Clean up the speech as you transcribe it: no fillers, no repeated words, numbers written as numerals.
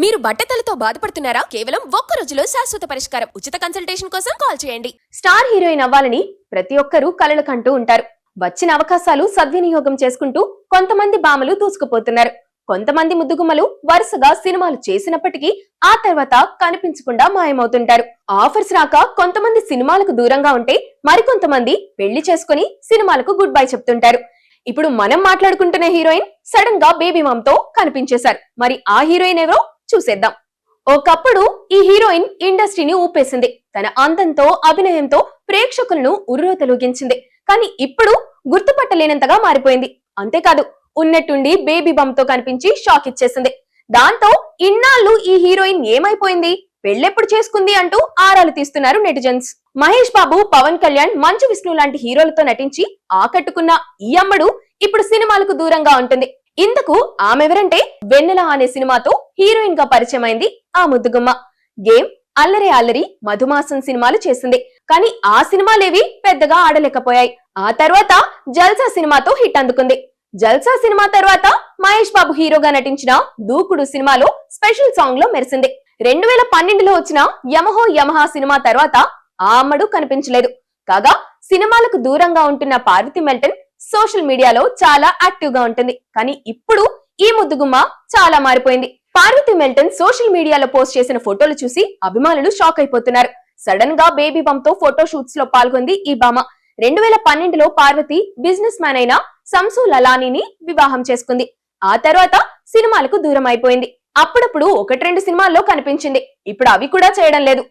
మీరు బట్టతలతో బాధపడుతున్నారా? కేవలం ఒక్క రోజులో శాశ్వత పరిష్కారం. ఉచిత కన్సల్టేషన్ కోసం కాల్ చేయండి. స్టార్ హీరోయిన్ అవ్వాలని ప్రతి ఒక్కరూ కలలు కంటూ ఉంటారు. వచ్చిన అవకాశాలు సద్వినియోగం చేసుకుంటూ కొంతమంది భామలు దూసుకుపోతున్నారు. కొంతమంది ముద్దుగుమ్మలు వరుసగా సినిమాలు చేసినప్పటికీ ఆ తర్వాత కనిపించకుండా మాయమవుతుంటారు. ఆఫర్స్ రాక కొంతమంది సినిమాలకు దూరంగా ఉంటే మరికొంతమంది పెళ్లి చేసుకుని సినిమాలకు గుడ్ బై చెప్తుంటారు. ఇప్పుడు మనం మాట్లాడుకుంటున్న హీరోయిన్ సడన్ గా బేబీ మామ్ తో కనిపించేశారు. మరి ఆ హీరోయిన్ ఎవరో చూసేద్దాం. ఒకప్పుడు ఈ హీరోయిన్ ఇండస్ట్రీని ఊపేసింది. తన అందంతో అభినయంతో ప్రేక్షకులను ఉర్రూతలూగించింది. కానీ ఇప్పుడు గుర్తుపట్టలేనంతగా మారిపోయింది. అంతేకాదు ఉన్నట్టుండి బేబీ బంప్ తో కనిపించి షాక్ ఇచ్చేసింది. దాంతో ఇన్నాళ్ళు ఈ హీరోయిన్ ఏమైపోయింది, పెళ్ళెప్పుడు చేసుకుంది అంటూ ఆరాలు తీస్తున్నారు నెటిజన్స్. మహేష్ బాబు, పవన్ కళ్యాణ్, మంచు విష్ణు లాంటి హీరోలతో నటించి ఆకట్టుకున్న ఈ అమ్మడు ఇప్పుడు సినిమాలకు దూరంగా ఉంటుంది. ఇంతకు ఆమెవరంటే వెన్నెల అనే సినిమాతో హీరోయిన్ గా పరిచయమైంది ఆ ముద్దుగుమ్మ. గేమ్, అల్లరి అల్లరి, మధుమాసం సినిమాలు చేసింది. కానీ ఆ సినిమాలేవి పెద్దగా ఆడలేకపోయాయి. ఆ తర్వాత జల్సా సినిమాతో హిట్ అందుకుంది. జల్సా సినిమా తర్వాత మహేష్ బాబు హీరోగా నటించిన దూకుడు సినిమాలో స్పెషల్ సాంగ్ లో మెరిసింది. 2012లో వచ్చిన యమహో యమహా సినిమా తర్వాత ఆ అమ్మడు కనిపించలేదు. కాగా సినిమాలకు దూరంగా ఉంటున్న పార్వతి మెల్టన్ సోషల్ మీడియాలో చాలా యాక్టివ్ గా ఉంటుంది. కానీ ఇప్పుడు ఈ ముద్దుగుమ్మ చాలా మారిపోయింది. పార్వతి మెల్టన్ సోషల్ మీడియాలో పోస్ట్ చేసిన ఫోటోలు చూసి అభిమానులు షాక్ అయిపోతున్నారు. సడన్ గా బేబీ బంప్ తో ఫోటో షూట్స్ లో పాల్గొంది ఈ భామ. 2012లో పార్వతి బిజినెస్ మ్యాన్ అయిన సంసు లలానీని వివాహం చేసుకుంది. ఆ తర్వాత సినిమాలకు దూరం అయిపోయింది. అప్పుడప్పుడు 1-2 సినిమాల్లో కనిపించింది. ఇప్పుడు అవి కూడా చేయడం లేదు.